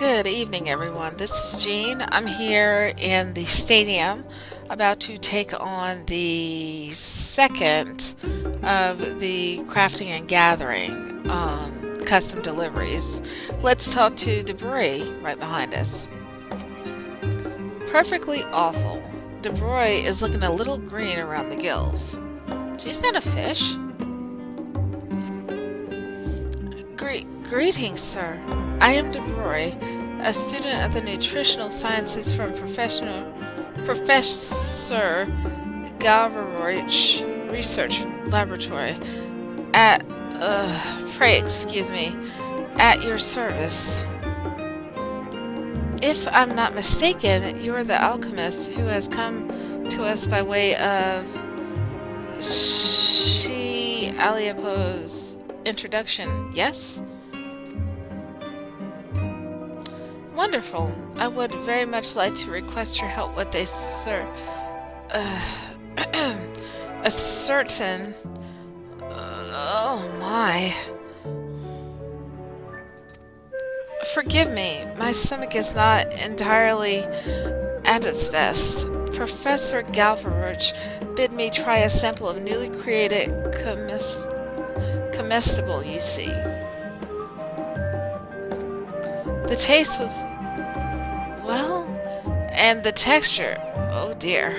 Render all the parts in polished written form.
Good evening, everyone. This is Jean. I'm here in the stadium about to take on the second of the crafting and gathering custom deliveries. Let's talk to Debris right behind us. Perfectly awful. Debris is looking a little green around the gills. She's not a fish. Greetings, sir. I am Debroy, a student of the nutritional sciences from Professor Galvaroich Research Laboratory at, pray excuse me, at your service. If I'm not mistaken, you're the alchemist who has come to us by way of She Aliapo's introduction, yes? Wonderful. I would very much like to request your help with a certain... oh my. Forgive me, my stomach is not entirely at its best. Professor Galvaruch bid me try a sample of newly created comestible, you see. The taste was, well, and the texture, oh dear.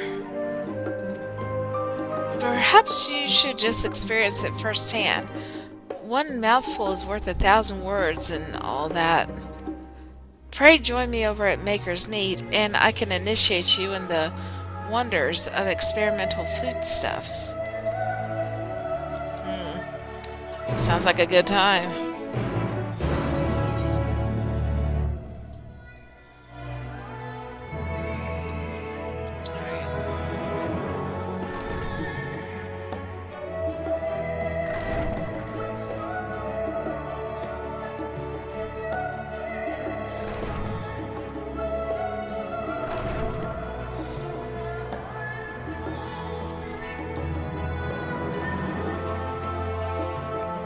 Perhaps you should just experience it firsthand. One mouthful is worth 1,000 words and all that. Pray join me over at Maker's Meat, and I can initiate you in the wonders of experimental foodstuffs. Sounds like a good time.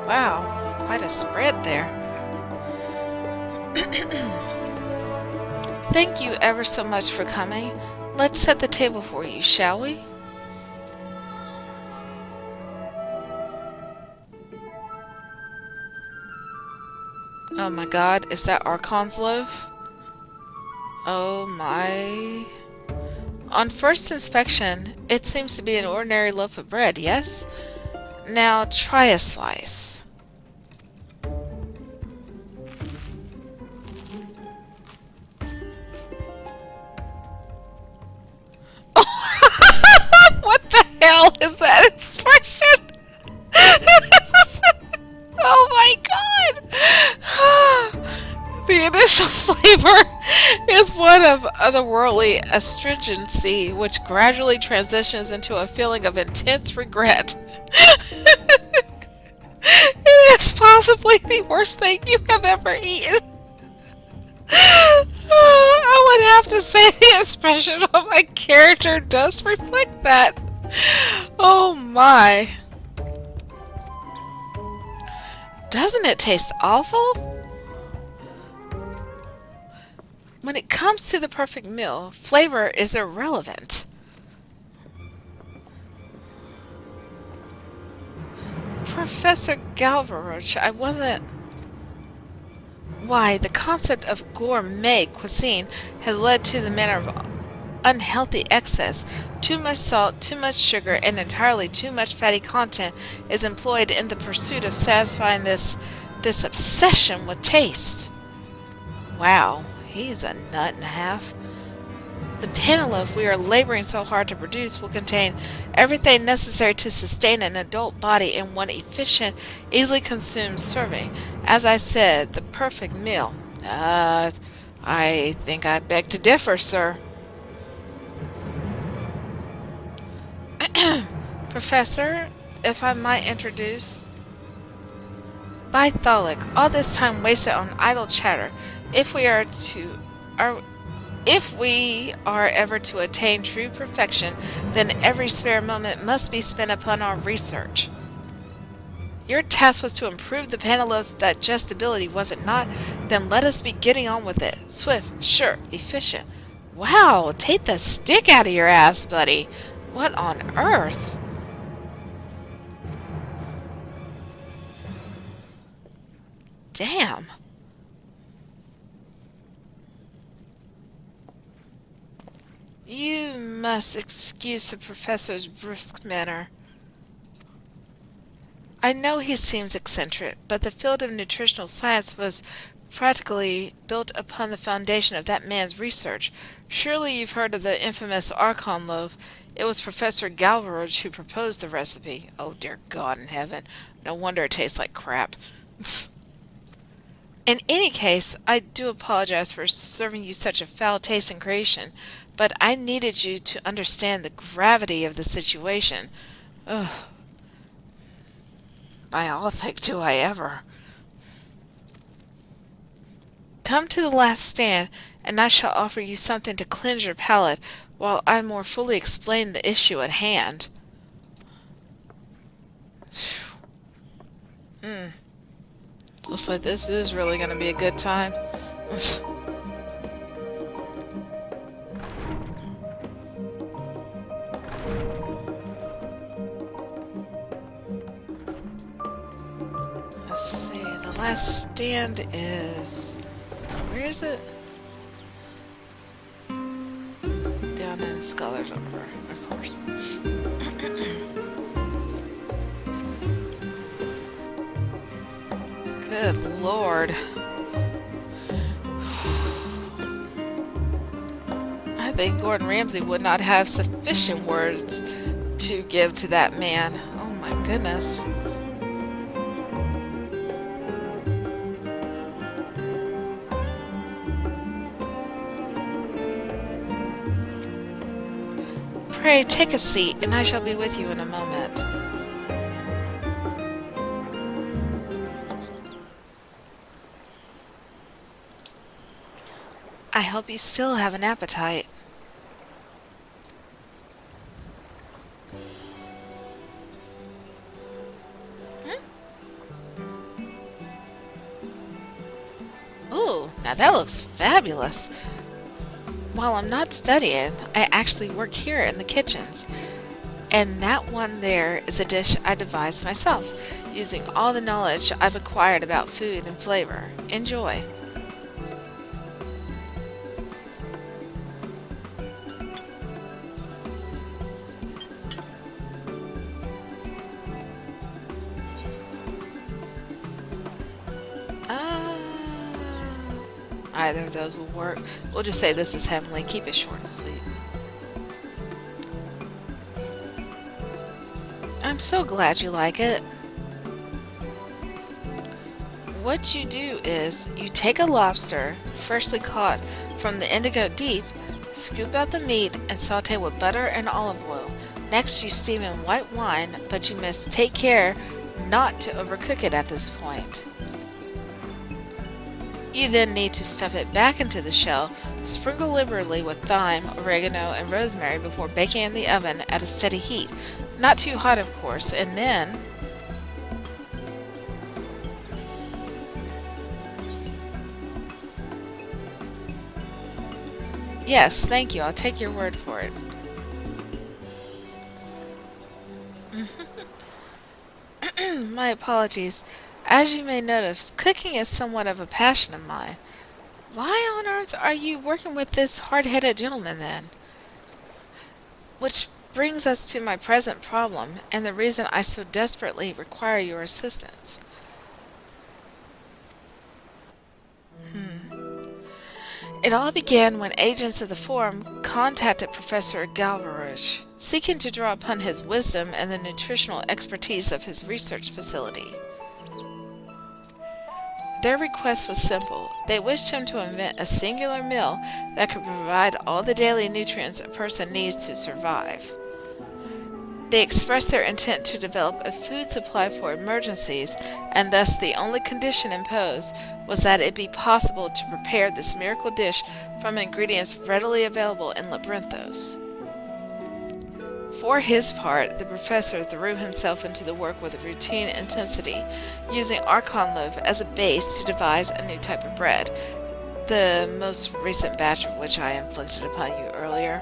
Wow, quite a spread there. Thank you ever so much for coming. Let's set the table for you, shall we? Oh my god, is that Archon's loaf? Oh my... On first inspection, it seems to be an ordinary loaf of bread, yes? Now try a slice. What the hell is that expression? Oh my god! The initial flavor is one of otherworldly astringency, which gradually transitions into a feeling of intense regret. It is possibly the worst thing you have ever eaten. I would have to say the expression of my character does reflect that. Oh my. Doesn't it taste awful? When it comes to the perfect meal, flavor is irrelevant. Professor Galvaroch, I wasn't... Why, the concept of gourmet cuisine has led to the manner of unhealthy excess. Too much salt, too much sugar, and entirely too much fatty content is employed in the pursuit of satisfying this obsession with taste. Wow, he's a nut and a half. The penelope we are laboring so hard to produce will contain everything necessary to sustain an adult body in one efficient, easily consumed serving. As I said, the perfect meal. I think I beg to differ, sir. Professor, if I might introduce... By Tholic, all this time wasted on idle chatter. If we are ever to attain true perfection, then every spare moment must be spent upon our research. Your task was to improve the Pantelow's digestibility, was it not? Then let us be getting on with it. Swift, sure, efficient. Wow, take the stick out of your ass, buddy. What on earth? Damn. You must excuse the professor's brusque manner. I know he seems eccentric, but the field of nutritional science was practically built upon the foundation of that man's research. Surely you've heard of the infamous Archon loaf. It was Professor Galvaroge who proposed the recipe. Oh, dear God in heaven. No wonder it tastes like crap. In any case, I do apologize for serving you such a foul-tasting creation, but I needed you to understand the gravity of the situation. Ugh, by all think do I ever. Come to the last stand, and I shall offer you something to cleanse your palate while I more fully explain the issue at hand. Mm, looks like this is really going to be a good time. Let's see, the last stand is... Where is it? Down in Scholar's Arbor, of course. Good Lord. I think Gordon Ramsay would not have sufficient words to give to that man. Oh my goodness. Pray take a seat, and I shall be with you in a moment. I hope you still have an appetite. Hmm? Ooh, now that looks fabulous. While I'm not studying, I actually work here in the kitchens. And that one there is a dish I devised myself, using all the knowledge I've acquired about food and flavor. Enjoy. Uh, Either of those will work. We'll just say this is heavenly. Keep it short and sweet. I'm so glad you like it. What you do is you take a lobster freshly caught from the Indigo Deep, scoop out the meat, and saute with butter and olive oil. Next, you steam in white wine, but you must take care not to overcook it at this point. You then need to stuff it back into the shell, sprinkle liberally with thyme, oregano, and rosemary before baking in the oven at a steady heat. Not too hot, of course, and then... Yes, thank you. I'll take your word for it. My apologies. As you may notice, cooking is somewhat of a passion of mine. Why on earth are you working with this hard-headed gentleman then? Which brings us to my present problem, and the reason I so desperately require your assistance. It all began when agents of the Forum contacted Professor Galvarouche, seeking to draw upon his wisdom and the nutritional expertise of his research facility. Their request was simple. They wished him to invent a singular meal that could provide all the daily nutrients a person needs to survive. They expressed their intent to develop a food supply for emergencies, and thus the only condition imposed was that it be possible to prepare this miracle dish from ingredients readily available in Labyrinthos. For his part, the professor threw himself into the work with a routine intensity, using Archon loaf as a base to devise a new type of bread, the most recent batch of which I inflicted upon you earlier.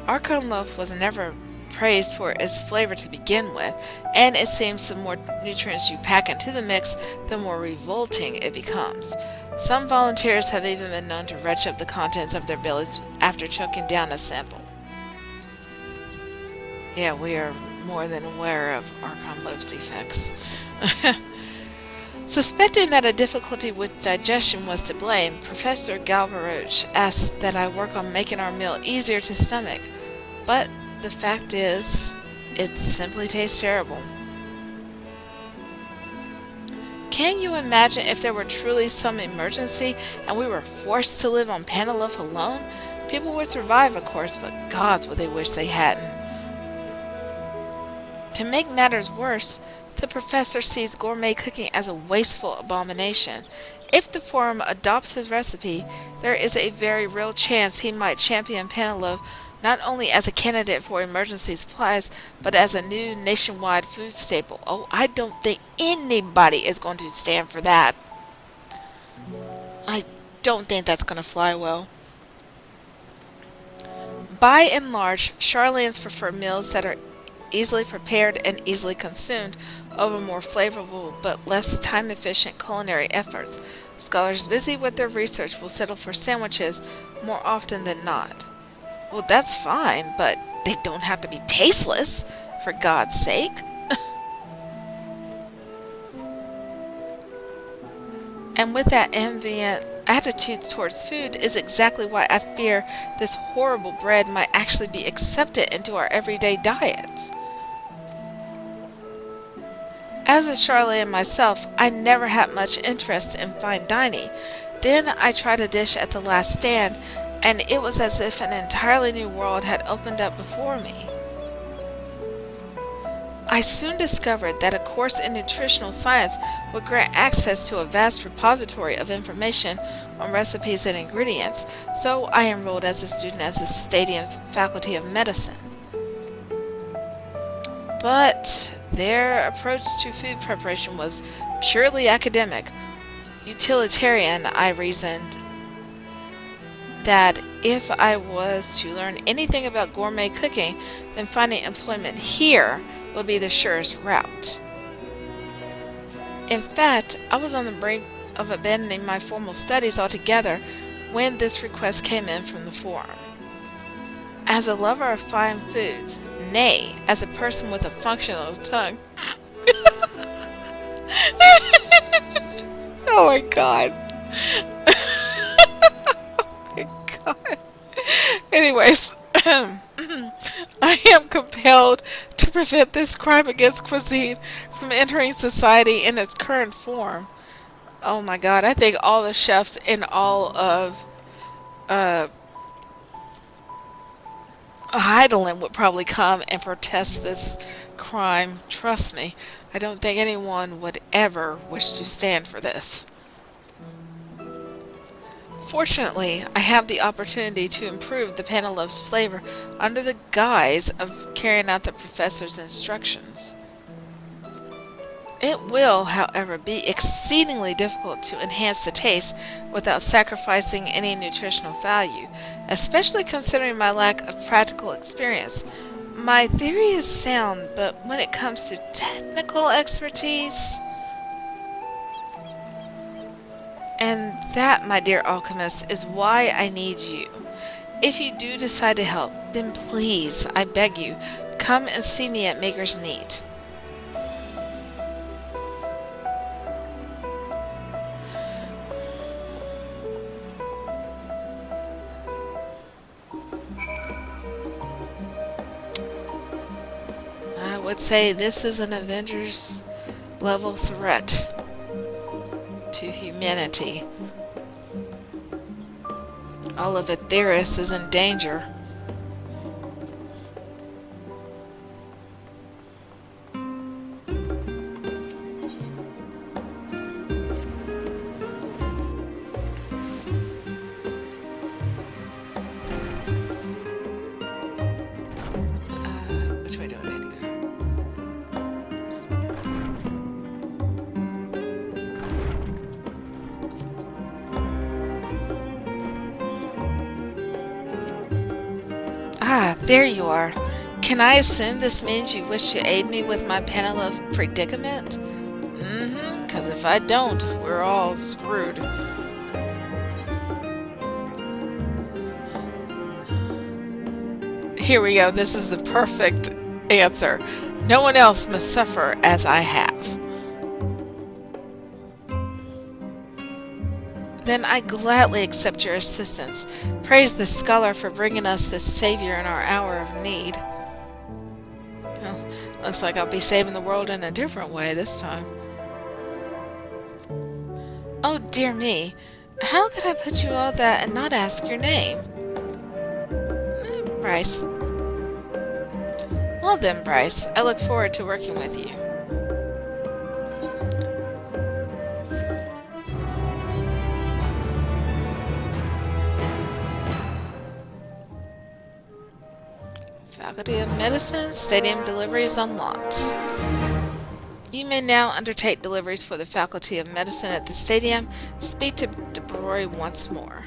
Archon loaf was never praised for its flavor to begin with, and it seems the more nutrients you pack into the mix, the more revolting it becomes. Some volunteers have even been known to retch up the contents of their bellies after choking down a sample. Yeah, we are more than aware of Archon loaf's effects. Suspecting that a difficulty with digestion was to blame, Professor Galvaroche asked that I work on making our meal easier to stomach. But the fact is, it simply tastes terrible. Can you imagine if there were truly some emergency and we were forced to live on Panaloaf alone? People would survive, of course, but gods would they wish they hadn't. To make matters worse, the professor sees gourmet cooking as a wasteful abomination. If the forum adopts his recipe, there is a very real chance he might champion Panaloaf not only as a candidate for emergency supplies, but as a new nationwide food staple. Oh, I don't think anybody is going to stand for that. I don't think that's going to fly well. By and large, Charlaine's prefer meals that are easily prepared and easily consumed over more flavorful but less time-efficient culinary efforts. Scholars busy with their research will settle for sandwiches more often than not. Well, that's fine, but they don't have to be tasteless, for God's sake. And with that enviant attitude towards food is exactly why I fear this horrible bread might actually be accepted into our everyday diets. As a Charlatan myself, I never had much interest in fine dining. Then I tried a dish at the last stand, and it was as if an entirely new world had opened up before me. I soon discovered that a course in nutritional science would grant access to a vast repository of information on recipes and ingredients, so I enrolled as a student at the stadium's Faculty of Medicine. But their approach to food preparation was purely academic. Utilitarian, I reasoned that if I was to learn anything about gourmet cooking, then finding employment here would be the surest route. In fact, I was on the brink of abandoning my formal studies altogether when this request came in from the forum. As a lover of fine foods, nay, as a person with a functional tongue. Oh my god. Oh my god. Anyways, I am compelled to prevent this crime against cuisine from entering society in its current form. Oh my god, I think all the chefs in all of Heidelin would probably come and protest this crime. Trust me, I don't think anyone would ever wish to stand for this. Fortunately, I have the opportunity to improve the Panaloaf's flavor under the guise of carrying out the professor's instructions. It will, however, be exceedingly difficult to enhance the taste without sacrificing any nutritional value, especially considering my lack of practical experience. My theory is sound, but when it comes to technical expertise... And that, my dear alchemist, is why I need you. If you do decide to help, then please, I beg you, come and see me at Maker's Neat. I would say this is an Avengers level threat to humanity. All of Aetheris is in danger. Ah, there you are. Can I assume this means you wish to aid me with my Penelope predicament? Mm-hmm, because if I don't, we're all screwed. Here we go. This is the perfect answer. No one else must suffer as I have. Then I gladly accept your assistance. Praise the scholar for bringing us this savior in our hour of need. Well, looks like I'll be saving the world in a different way this time. Oh, dear me. How could I put you all that and not ask your name? Bryce. Well then, Bryce, I look forward to working with you. Faculty of Medicine, Stadium Deliveries unlocked. You may now undertake deliveries for the Faculty of Medicine at the stadium. Speak to DeBroy once more.